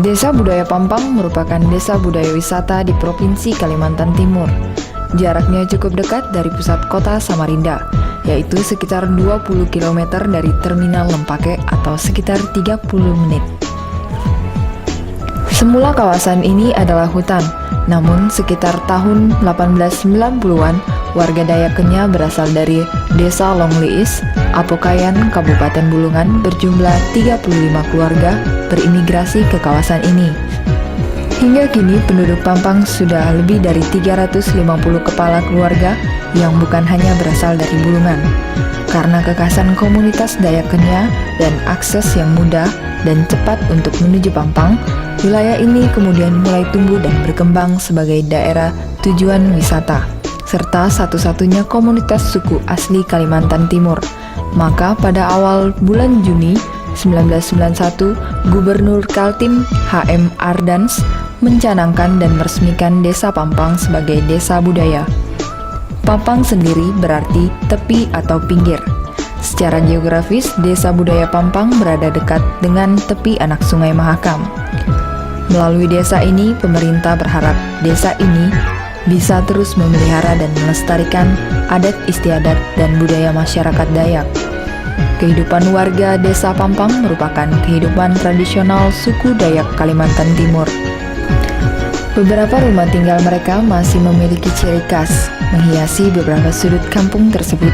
Desa Budaya Pampang merupakan desa budaya wisata di Provinsi Kalimantan Timur. Jaraknya cukup dekat dari pusat kota Samarinda, yaitu sekitar 20 km dari Terminal Lempake atau sekitar 30 menit. Semula kawasan ini adalah hutan, namun sekitar tahun 1890-an, warga Dayak Kenya berasal dari Desa Longliis, Apokayan, Kabupaten Bulungan berjumlah 35 keluarga berimigrasi ke kawasan ini. Hingga kini penduduk Pampang sudah lebih dari 350 kepala keluarga yang bukan hanya berasal dari Bulungan. Karena kekhasan komunitas Dayak Kenya dan akses yang mudah dan cepat untuk menuju Pampang, wilayah ini kemudian mulai tumbuh dan berkembang sebagai daerah tujuan wisata, serta satu-satunya komunitas suku asli Kalimantan Timur. Maka pada awal bulan Juni 1991, Gubernur Kaltim H.M. Ardans mencanangkan dan meresmikan Desa Pampang sebagai desa budaya. Pampang sendiri berarti tepi atau pinggir. Secara geografis, Desa Budaya Pampang berada dekat dengan tepi anak Sungai Mahakam. Melalui desa ini, pemerintah berharap desa ini bisa terus memelihara dan melestarikan adat istiadat dan budaya masyarakat Dayak. Kehidupan warga Desa Pampang merupakan kehidupan tradisional suku Dayak Kalimantan Timur. Beberapa rumah tinggal mereka masih memiliki ciri khas, menghiasi beberapa sudut kampung tersebut.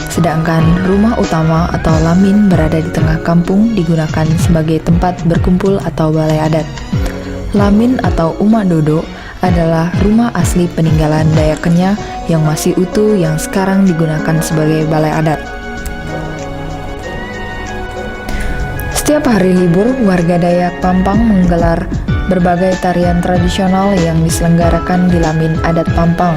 Sedangkan rumah utama atau lamin berada di tengah kampung digunakan sebagai tempat berkumpul atau balai adat. Lamin atau Uma Dodo adalah rumah asli peninggalan Dayak Kenya yang masih utuh yang sekarang digunakan sebagai balai adat. Setiap hari libur, warga Dayak Pampang menggelar berbagai tarian tradisional yang diselenggarakan di Lamin Adat Pampang.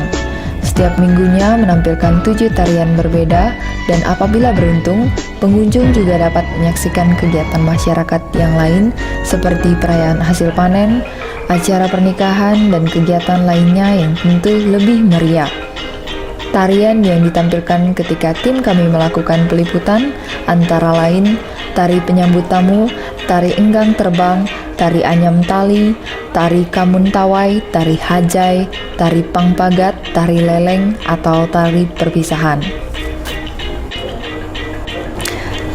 Setiap minggunya menampilkan 7 tarian berbeda, dan apabila beruntung, pengunjung juga dapat menyaksikan kegiatan masyarakat yang lain seperti perayaan hasil panen, acara pernikahan, dan kegiatan lainnya yang tentu lebih meriah. Tarian yang ditampilkan ketika tim kami melakukan peliputan antara lain tari penyambut tamu, tari enggang terbang, tari anyam tali, tari kamun tawai, tari hajai, tari pangpagat, tari leleng, atau tari perpisahan.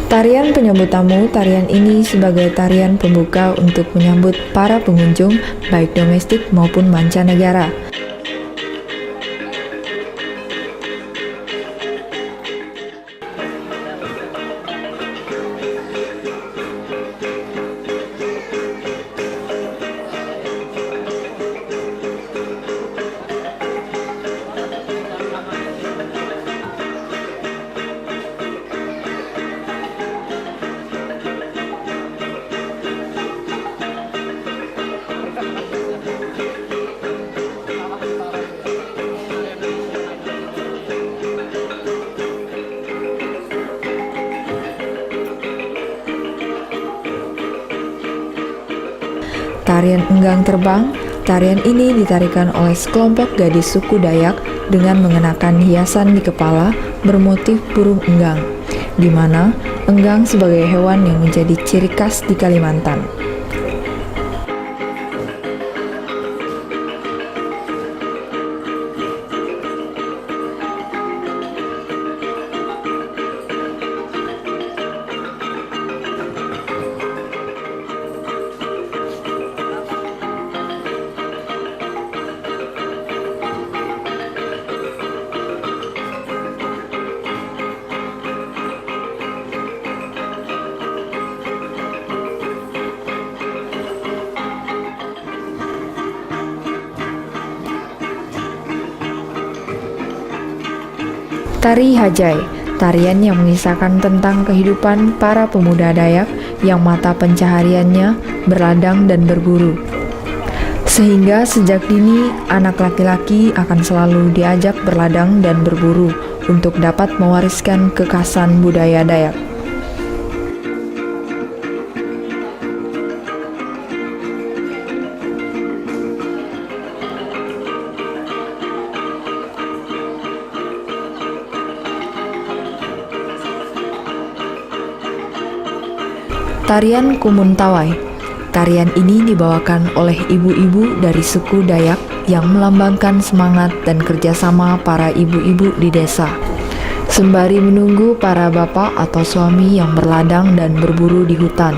Tarian penyambut tamu, tarian ini sebagai tarian pembuka untuk menyambut para pengunjung baik domestik maupun mancanegara. Tarian enggang terbang, tarian ini ditarikan oleh sekelompok gadis suku Dayak dengan mengenakan hiasan di kepala bermotif burung enggang, di mana enggang sebagai hewan yang menjadi ciri khas di Kalimantan. Tari Hajai, tarian yang mengisahkan tentang kehidupan para pemuda Dayak yang mata pencahariannya berladang dan berburu. Sehingga sejak dini, anak laki-laki akan selalu diajak berladang dan berburu untuk dapat mewariskan kekhasan budaya Dayak. Tarian Kumun Tawai. Tarian ini dibawakan oleh ibu-ibu dari suku Dayak yang melambangkan semangat dan kerjasama para ibu-ibu di desa. Sembari menunggu para bapak atau suami yang berladang dan berburu di hutan.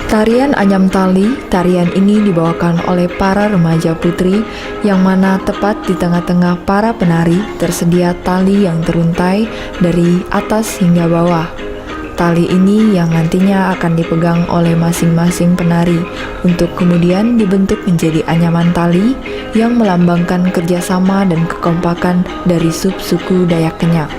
Tarian Anyam Tali, tarian ini dibawakan oleh para remaja putri yang mana tepat di tengah-tengah para penari tersedia tali yang teruntai dari atas hingga bawah. Tali ini yang nantinya akan dipegang oleh masing-masing penari untuk kemudian dibentuk menjadi anyaman tali yang melambangkan kerjasama dan kekompakan dari subsuku Dayak Kenyak.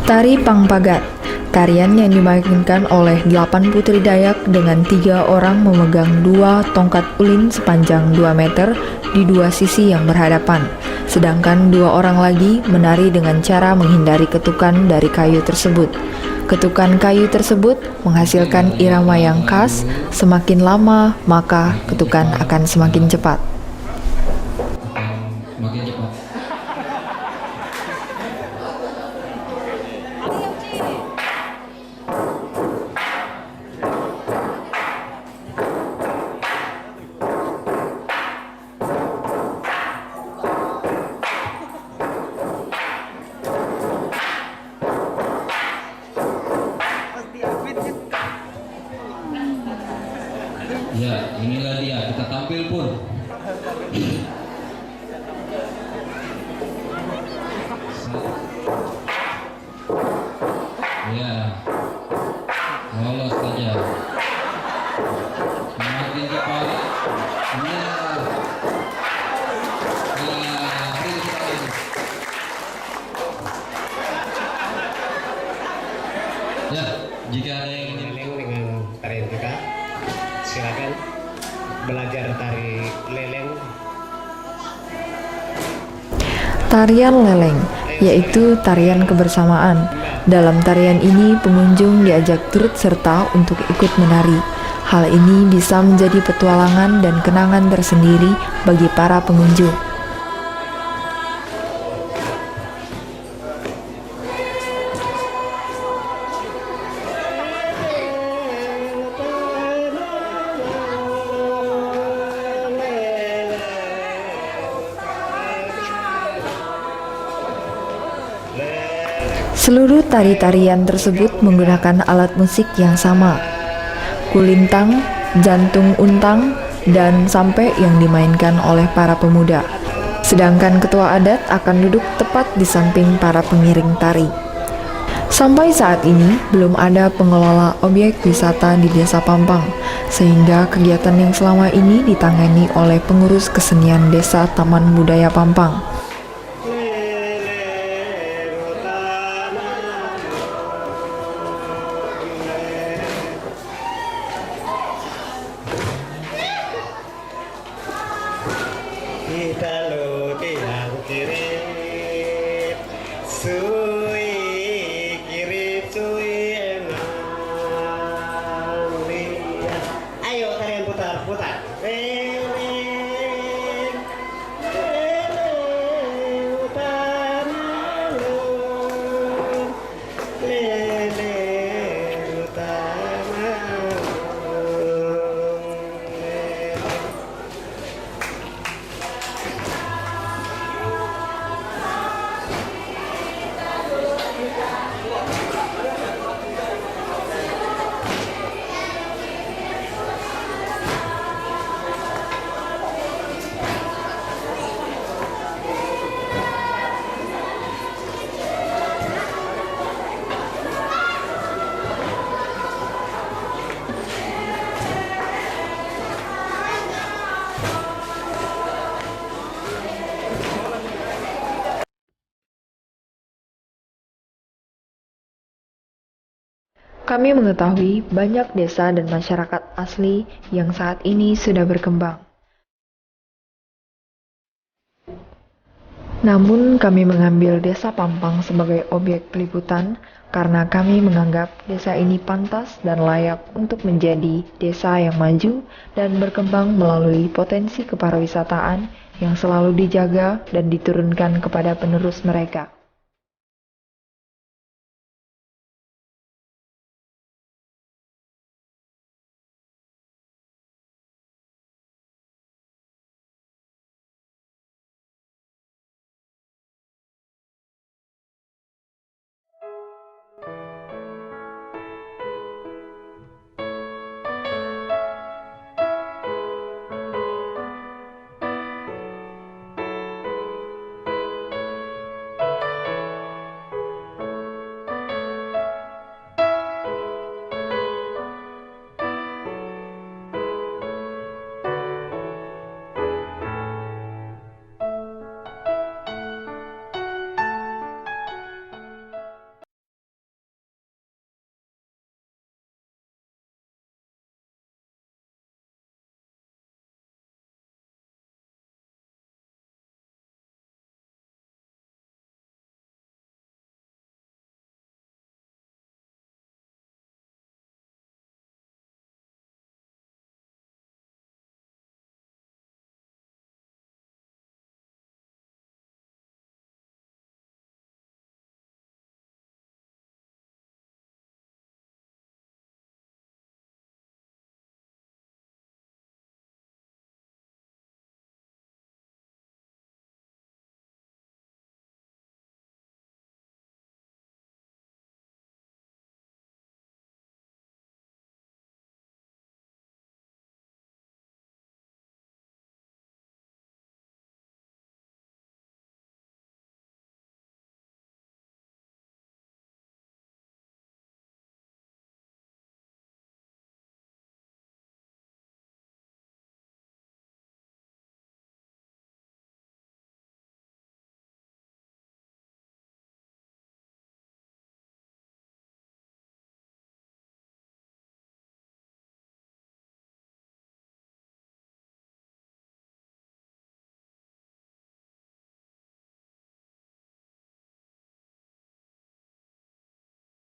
Tari Pangpagat, tarian yang dimainkan oleh 8 putri Dayak dengan 3 orang memegang 2 tongkat ulin sepanjang 2 meter di 2 sisi yang berhadapan, sedangkan 2 orang lagi menari dengan cara menghindari ketukan dari kayu tersebut. Ketukan kayu tersebut menghasilkan irama yang khas, semakin lama maka ketukan akan semakin cepat. Ya, inilah dia, kita tampil pun. Ya, lolos saja. Semakin cepat. Ya, ya, jika ada yang Leleng dengan tarian kita, silakan belajar tari leleng. Tarian leleng, yaitu tarian kebersamaan. Dalam tarian ini, pengunjung diajak turut serta untuk ikut menari. Hal ini bisa menjadi petualangan dan kenangan tersendiri bagi para pengunjung. Seluruh tari-tarian tersebut menggunakan alat musik yang sama, kulintang, jantung untang, dan sampai yang dimainkan oleh para pemuda. Sedangkan ketua adat akan duduk tepat di samping para pengiring tari. Sampai saat ini, belum ada pengelola objek wisata di Desa Pampang, sehingga kegiatan yang selama ini ditangani oleh pengurus kesenian Desa Taman Budaya Pampang. sambutan. Leleng utara lur, leleng utara lur, leleng. Kami mengetahui banyak desa dan masyarakat asli yang saat ini sudah berkembang. Namun kami mengambil desa Pampang sebagai objek peliputan karena kami menganggap desa ini pantas dan layak untuk menjadi desa yang maju dan berkembang melalui potensi kepariwisataan yang selalu dijaga dan diturunkan kepada penerus mereka.